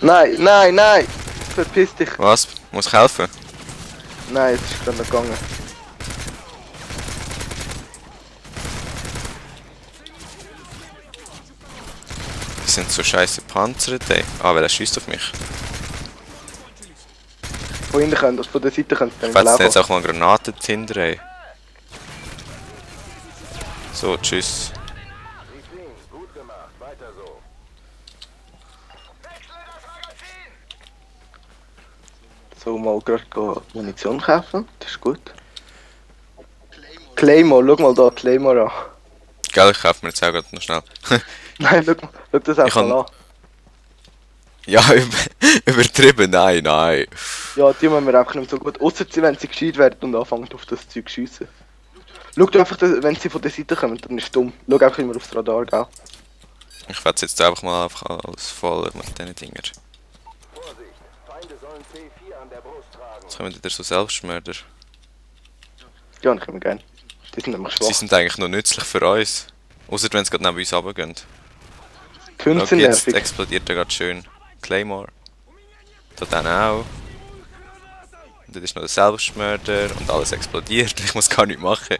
Nein, nein, nein! Verpiss dich! Was? Muss ich helfen? Nein, es ist gerade noch gegangen. Die sind so scheiße panzert, ey. Ah, weil er schießt auf mich. Von hinten können, also von der Seite können sie Ich dann werde jetzt auch mal Granaten hinter, ey. So, tschüss. Gut gemacht, weiter so. So, mal gerade Munition kaufen, das ist gut. Claymore, schau mal da, Claymore an. Gell, ich kaufe mir jetzt auch gerade noch schnell. Nein, schau das Ich einfach mal an. Ja, übertrieben, nein, nein. Ja, die machen wir einfach nicht so gut. Ausser wenn sie gescheit werden und anfangen auf das Zeug zu schiessen. Schau du einfach, wenn sie von der Seite kommen, dann ist es dumm. Schau einfach immer aufs Radar, gell? Ich werde jetzt einfach mal alles voll mit diesen Dinger. Vorsicht, Feinde sollen C4 an der Brust tragen. Jetzt kommen wieder so Selbstmörder. Ja, ich immer gern. Die sind nämlich Sie schwach. sind eigentlich noch nützlich für uns. Außer wenn sie gerade neben uns runtergehen. Die Hunde Schau, sind jetzt nervig. explodiert er gerade schön. Claymore. Da dann auch. Und dann ist noch der Selbstmörder und alles explodiert. Ich muss gar nichts machen.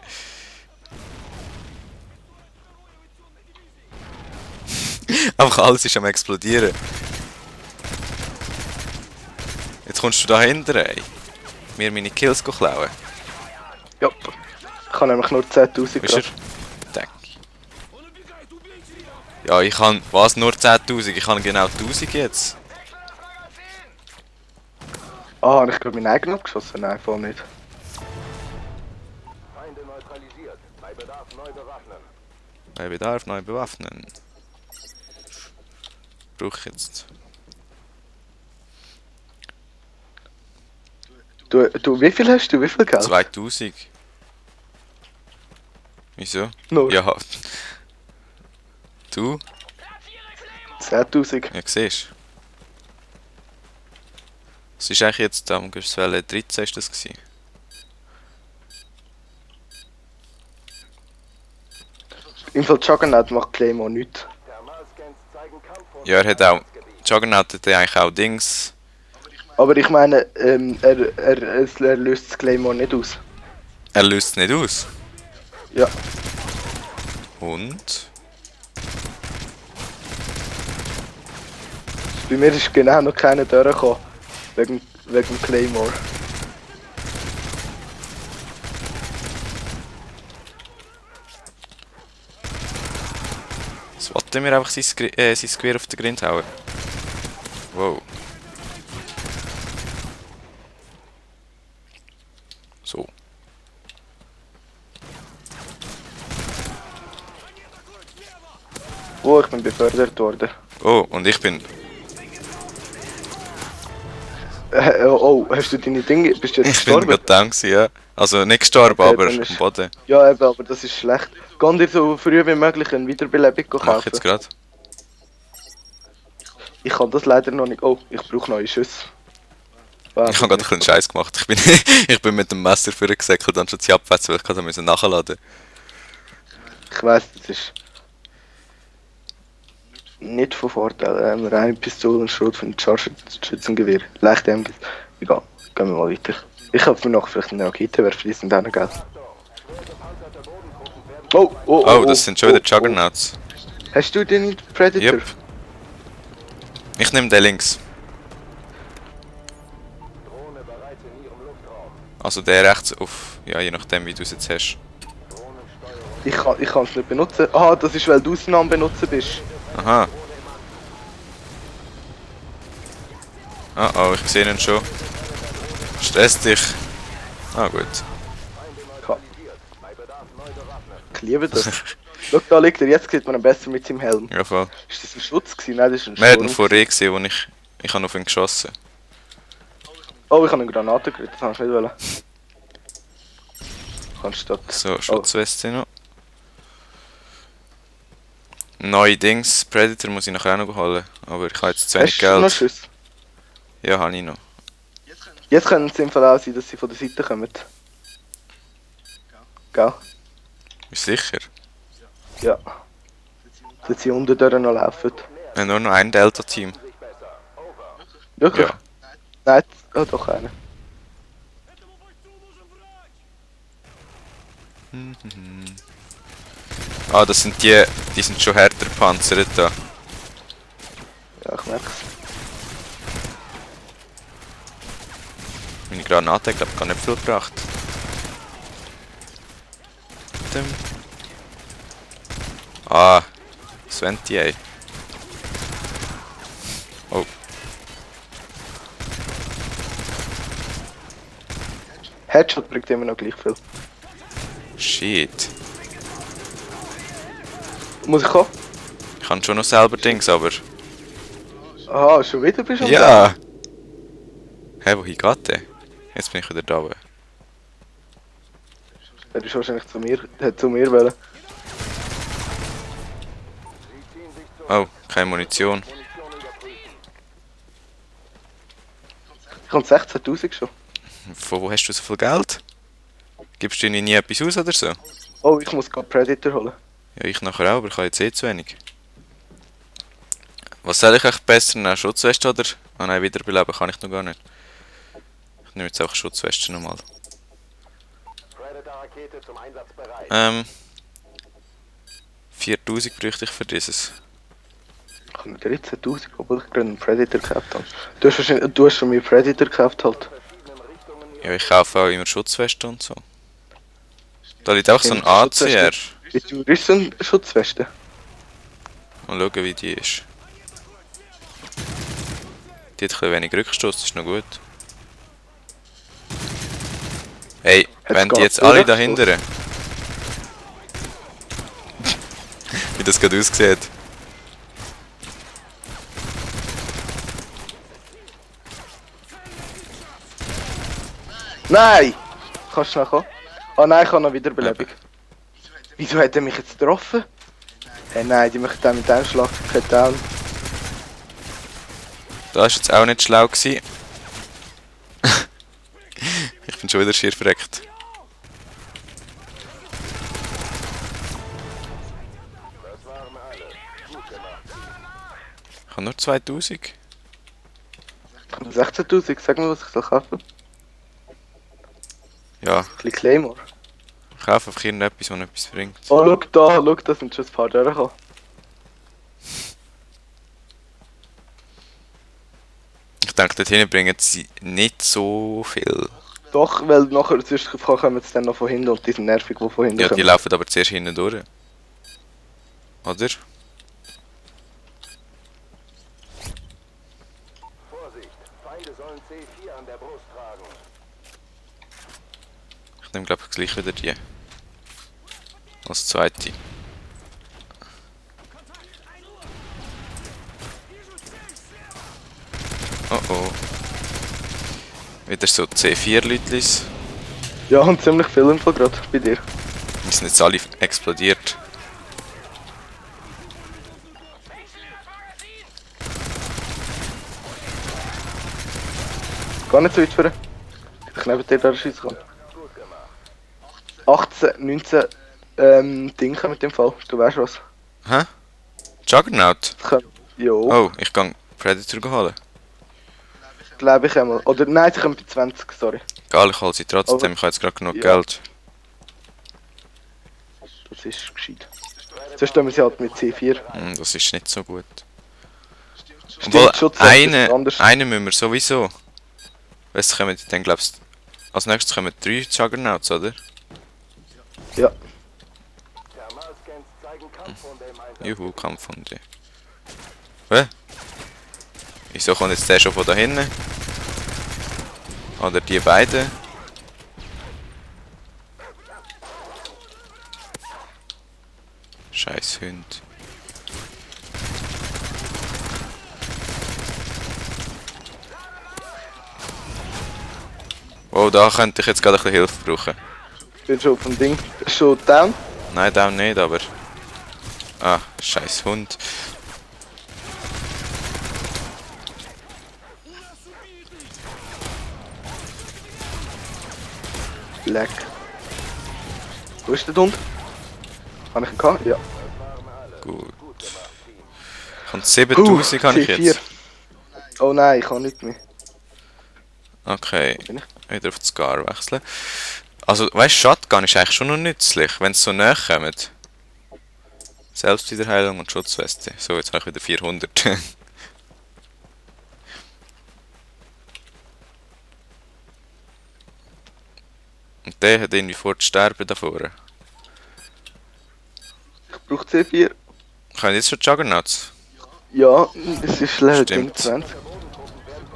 Einfach alles ist am explodieren. Jetzt kommst du da hinten, ey. Mir meine Kills klauen. Ja. Ich habe nämlich nur 10.000 Ist er? gerade. Danke. Ja, ich kann... Was? Nur 10.000? Ich habe genau 1000 jetzt. Ah, habe ich gerade meinen eigenen abgeschossen? Nein, voll nicht. Feinde neutralisiert. Bei Bedarf neu bewaffnen. Bei Bedarf neu bewaffnen. Brauche ich jetzt. Du, wie viel hast du? Wie viel Geld? 2000. Wieso? Nur Ja. Du? 10.000. Ja, siehst du. Was ist eigentlich jetzt am Gewisswelle 13 ist das gewesen? Im Fall Juggernaut macht Claymore nichts. Thermalscans zeigen Kampf. Ja, er hat auch... Juggernaut hat ja eigentlich auch Dings... Aber ich meine, er löst das Claymore nicht aus. Er löst es nicht aus. Ja. Und? Bei mir ist genau noch keiner durchgekommen. Wegen Claymore. Jetzt wollte mir einfach sein Gewehr auf den Grind hauen. Wow. So. Oh, ich bin befördert worden. Oh, und ich bin... Oh, hast du deine Dinge? Bist du jetzt Ich bin gestorben? gerade down gewesen, ja. Also nicht gestorben, Okay, aber dann ist- am Boden. Ja, eben, aber das ist schlecht. Geh dir so früh wie möglich eine Wiederbelebung Mach kaufen. jetzt gerade. Ich kann das leider noch nicht. Oh, ich brauche neue Schüsse. Ich habe gerade einen Scheiß gemacht. Ich bin mit dem Messer vorgesäckelt, anstatt sie abwärts, weil ich gerade müssen nachladen. Ich weiss, das ist nicht von Vorteil. Reine Pistole und Schrot von Schützengewehr. Leicht MG. Egal, gehen wir mal weiter. Ich hoffe mir noch vielleicht eine Rakete werfen, die sind auch noch geil. Oh, das sind schon wieder Juggernauts. Hast du den Predator? Yep. Ich nehme den links. Drohne bereit in ihrem Luftraum. Also der rechts auf... Ja, je nachdem wie du es jetzt hast. Drohnensteuerung. Ich kann es nicht benutzen. Ah, das ist, weil du es am benutzen bist. Aha. Ah oh, ich sehe ihn schon. Stress dich. Ah gut. Bei Bedarf neu bewaffnen. Ich liebe das. Schau, da liegt er. Jetzt sieht man ihn besser mit seinem Helm. Ja voll. Ist das ein Schutz gewesen? Nein, das ist ein Wir hatten Sturm. vorher gesehen, wo ich habe auf ihn geschossen. Oh, ich habe eine Granate gekriegt. Das habe ich nicht wollen. Kannst du das? So, Schutzweste noch. Neue Dings, Predator muss ich nachher auch noch holen. Aber ich habe jetzt zu wenig Hast du noch Geld. Schuss? Ja, habe ich noch. Jetzt können es im Fall auch sein, dass sie von der Seite kommen. Gell? Bist du sicher? Ja. Dass sie unten durch noch laufen. Wir haben nur noch ein Delta-Team. Wirklich? Ja. Nein, oh, doch einer. Ah, das sind die sind schon härter panzert da. Ja, ich merk's. Meine Granate hat, glaube ich, gar nicht viel gebracht. Dum. Ah, Sventi, ey. Oh, Headshot bringt immer noch gleich viel. shit. Muss ich kommen? Ich kann schon noch selber Dings, aber... Aha, schon wieder bist du am Ja! Hä, wohin geht der? Jetzt bin ich wieder da oben. Er ist wahrscheinlich zu mir wollen. Oh, keine Munition. Ich habe 16.000 schon. Von wo hast du so viel Geld? Gibst du ihnen nie etwas aus oder so? Oh, ich muss gerade Predator holen. Ja, ich nachher auch, aber ich habe jetzt eh zu wenig. Was soll ich echt besser nehmen? Schutzweste oder? Ah nein, wiederbeleben kann ich noch gar nicht. Ich nehme jetzt einfach Schutzweste nochmal. Predator-Rakete zum Einsatz bereit. 4000 bräuchte ich für dieses. Ich habe 13.000, obwohl ich gerade einen Predator gekauft habe. Du hast schon mir Predator gekauft halt. Ja, ich kaufe auch immer Schutzweste und so. Da liegt auch so ein ACR. Wie teuer ist so eine Schutzweste? Mal schauen, wie die ist. Die hat ein bisschen wenig Rückstoß, das ist noch gut. Hey, wenn die gar jetzt keinen alle Rückstoß? dahinter. Wie das gerade aussieht. Nein! Kannst du schnell kommen? Ah nein, ich habe noch Wiederbelebung. Wieso hat er mich jetzt getroffen? Hey, nein, die möchten den mit einem Schlag down. Das war jetzt auch nicht schlau gewesen. Ich bin schon wieder schier verreckt. Ich habe nur 2000. Ich habe 16.000, sag mir, was ich soll kaufen. Ja, Ein bisschen Claymore. ich kaufe einfach irgendetwas, was etwas bringt. Oh, schau da sind schon ein paar durchgekommen. Ich denke, dort hinten bringen sie nicht so viel. Doch, weil nachher sonst kommen sie dann noch von hinten und die sind nervig, die von hinten Ja, die kommen. laufen aber zuerst hinten durch. Oder? Vorsicht, Feinde sollen C4 an der Brust tragen. Ich nehme glaube ich gleich wieder die. Als zweite. Oh oh. Wieder so C4-Leutlis. Ja, und ziemlich viel Info gerade bei dir. Die sind jetzt alle explodiert. Gar nicht so weit führen. Ich neben dir da schießen kann. 18, 19 Dinge mit dem Fall. Du weißt was. Hä? Juggernaut? Das können, jo, Oh, ich kann Predator holen. glaube ich einmal. Oder nein, sie kommen bei 20, sorry. Egal, ich hole sie trotzdem, Aber- ich habe jetzt gerade genug Ja. Geld. Das ist gescheit. Sonst tun wir sie halt mit C4. Das ist nicht so gut. Stimmt, Obwohl, Schutzweste ist anders. einen müssen wir sowieso. Weißt du, kommen dann glaubst als nächstes kommen 3 Juggernauts, oder? Ja. Thermalscans zeigen Kampfhunde im Einsatz. Juhu, Kampfhunde. Hä? Wieso kommt jetzt der schon von da hinten? Oder die beiden? Scheiß Hund. Oh, da könnte ich jetzt gerade ein bisschen Hilfe brauchen. Ich bin schon auf dem Ding. Schon down. Nein, down nicht, aber... Ah, scheiß Hund. Leck. Wo ist der Hund? Habe ich ihn gehabt? Ja. Gut. Und 7000 kann ich C4. jetzt. Oh nein, ich kann nicht mehr. Okay, Wo bin ich? wieder auf die Scar wechseln. Also, weißt du, Shotgun ist eigentlich schon noch nützlich, wenn es so näher kommt. Selbstwiederheilung und Schutzweste. So, jetzt habe ich wieder 400. Und der hat irgendwie vor zu sterben da vorne. Ich brauche C4. Können jetzt schon Juggernauts? Ja, es ist Level Stimmt. 20.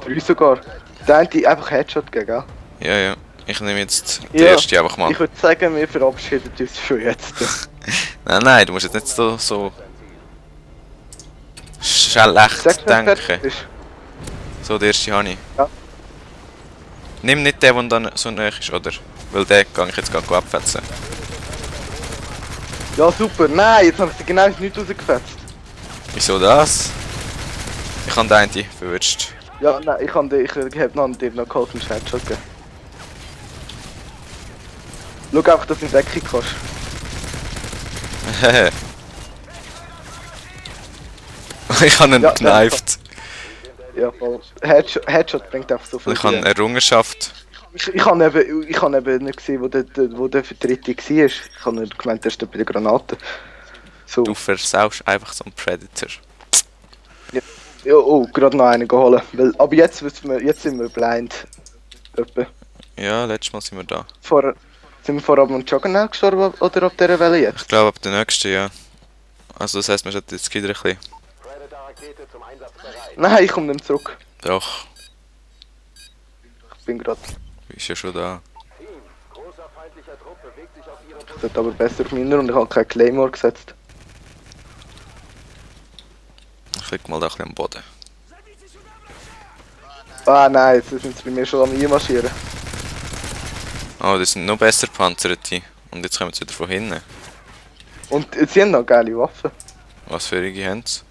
3 sogar. Der eine einfach Headshot gegen, gell? Ja, ja. Ich nehme jetzt die Ja, erste einfach mal. Ich würde sagen, wir verabschieden uns schon jetzt. Nein, nein, du musst jetzt nicht so schlecht Sagst du, wenn es fertig denken. ist? So, der erste habe ich. Ja. Nimm nicht den, der dann so nahe ist, oder? Weil den kann ich jetzt gerade abfetzen. Ja, super. Nein, jetzt habe ich sie genau ins Nichts rausgefetzt. Wieso das? Ich habe den einen verwünscht. Ja, nein, ich habe dir noch geholfen, einen Headshot gegeben. Schau einfach, dass du in Deckung kannst. Hehe. Ich habe ihn Ja, geknifed. Ja, voll. Headshot bringt einfach so viel. Und ich habe eine Errungenschaft. Ich habe eben nicht gesehen, wo der Vertreter war. Ich habe nur gemeint, der steht bei der Granate. So. Du versaust einfach so einen Predator. Ja, oh, gerade noch einen holen. Weil, aber jetzt sind wir blind. Etwa. Ja, letztes Mal sind wir da. Sind wir vorher am Juggernaut gestorben oder ab dieser Welle jetzt? Ich glaube ab der nächsten, ja. Also das heisst, man sollte jetzt wieder ein bisschen... Predator-Rakete zum Einsatz bereit. Nein, ich komme nicht zurück. Doch, Ich bin gerade. ist ja schon da. Team, großer feindlicher Trupp bewegt sich auf ihre Ich sollte aber besser auf meiner und ich habe keinen Claymore gesetzt. Ich liege mal da ein bisschen am Boden. Ah nein, jetzt sind sie bei mir schon am Einmarschieren. Oh, das sind noch besser Panzerte. Und jetzt kommen sie wieder von hinten. Und sie haben noch geile Waffen. Was für Rigi haben sie?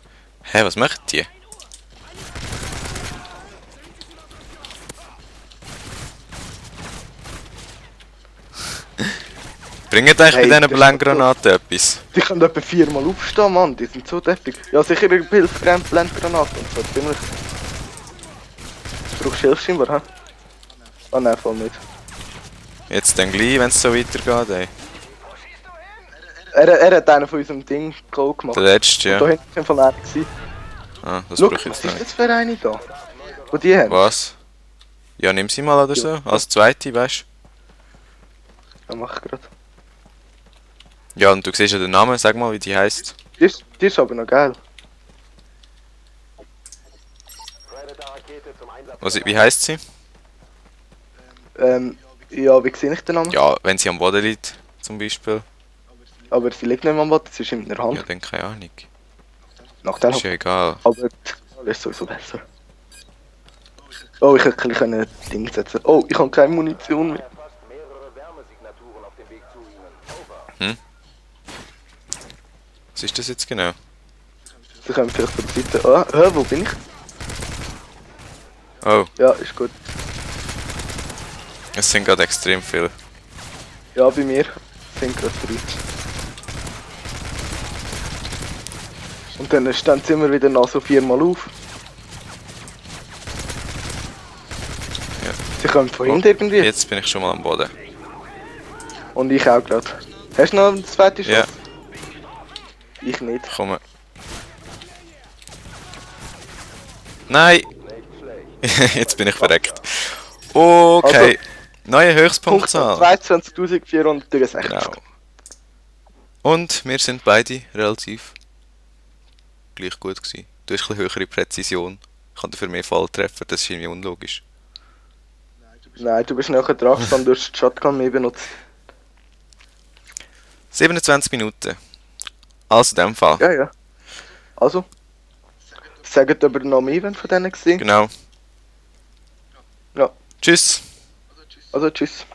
Hä, was machen die? Bringen eigentlich Hey, bei diesen das ist Blendgranaten etwas? Die können etwa 4-mal aufstehen, Mann. Die sind so deppig. Ja, sicher eine Blendgranate und so, ziemlich. Du brauchst Hilfe scheinbar, hä? Ah nein, voll nicht. Jetzt dann gleich, wenn es so weitergeht, ey. Er hat einen von unserem Ding Goal gemacht. Der letzte, Und da ja. hinten sind von einer gewesen. Ah, das Schau, brauche ich was jetzt ist nicht. das für eine da? Wo die haben? Was? Ja, nimm sie mal oder so. Als zweite, weißt du? Ja, mach ich grad. Ja, und du siehst ja den Namen, sag mal, wie die heisst. Die ist aber noch geil. Predator-Rakete zum Einsatz Was, wie heisst sie? Ja, wie sehe ich den Namen? Ja, wenn sie am Boden liegt, zum Beispiel. Aber sie liegt nicht mehr am Boden, sie ist in der Hand. Ja, dann keine Ahnung. Nach der Ist ja egal. Aber die ist sowieso besser. Oh, ich hätte ein bisschen Ding setzen. Oh, ich habe keine Munition mehr. erfasst mehrere Wärmesignaturen auf dem Weg zu ihnen. Over. Was ist das jetzt genau? Sie können vielleicht von der Seite. Ah, hä, wo bin ich? Oh, Ja, ist gut. es sind gerade extrem viele. Ja, bei mir sind gerade 3. Und dann stehen sie immer wieder noch so 4-mal auf. Ja. Sie kommen von hinten irgendwie. Jetzt bin ich schon mal am Boden. Und ich auch gerade. Hast du noch eine zweite Chance? Ja, Ich nicht. komm. Nein! Jetzt bin ich verreckt. Okay. Neue Höchstpunktzahl. 22.463. Genau. Und wir sind beide relativ gleich gut gewesen. Du hast ein bisschen höhere Präzision. Ich kann dafür mehr Fall treffen, das ist irgendwie unlogisch. Nein, du bist nachher dran gestanden, du hast die Shotgun mehr benutzt. 27 Minuten. Also in dem Fall. Ja, ja. Also. Sagt aber noch mehr, wenn von denen gesehen. Genau. Ja. Tschüss. Also tschüss.